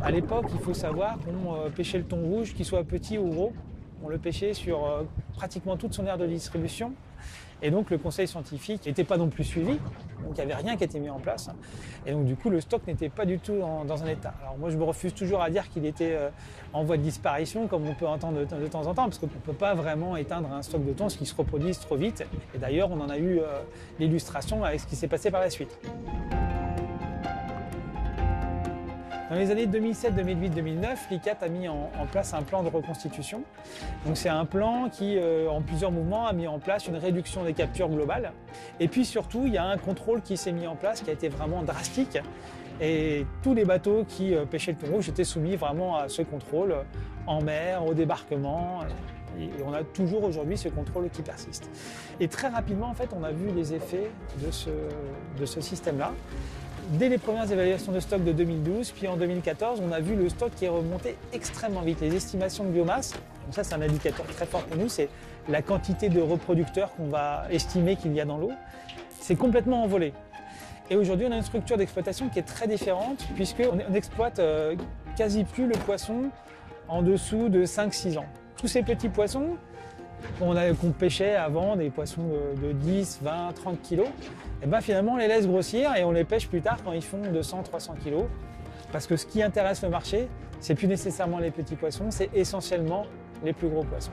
À l'époque, il faut savoir qu'on pêchait le thon rouge, qu'il soit petit ou gros. On le pêchait sur pratiquement toute son aire de distribution. Et donc le conseil scientifique n'était pas non plus suivi, donc il n'y avait rien qui était mis en place. Et donc du coup le stock n'était pas du tout dans un état. Alors moi je me refuse toujours à dire qu'il était en voie de disparition, comme on peut entendre de temps en temps, parce qu'on ne peut pas vraiment éteindre un stock de thon, parce qu'ils se reproduisent trop vite. Et d'ailleurs on en a eu l'illustration avec ce qui s'est passé par la suite. Dans les années 2007, 2008, 2009, l'ICCAT a mis en place un plan de reconstitution. Donc c'est un plan qui, en plusieurs mouvements, a mis en place une réduction des captures globales. Et puis surtout, il y a un contrôle qui s'est mis en place qui a été vraiment drastique. Et tous les bateaux qui pêchaient le thon rouge étaient soumis vraiment à ce contrôle en mer, au débarquement. Et on a toujours aujourd'hui ce contrôle qui persiste. Et très rapidement, en fait, on a vu les effets de ce système-là. Dès les premières évaluations de stock de 2012, puis en 2014, on a vu le stock qui est remonté extrêmement vite. Les estimations de biomasse, donc ça c'est un indicateur très fort pour nous, c'est la quantité de reproducteurs qu'on va estimer qu'il y a dans l'eau. C'est complètement envolé. Et aujourd'hui, on a une structure d'exploitation qui est très différente, puisqu'on exploite quasi plus le poisson en dessous de 5-6 ans. Tous ces petits poissons qu'on pêchait avant, des poissons de 10, 20, 30 kilos, et ben finalement on les laisse grossir et on les pêche plus tard quand ils font 200, 300 kilos. Parce que ce qui intéresse le marché, c'est plus nécessairement les petits poissons, c'est essentiellement les plus gros poissons.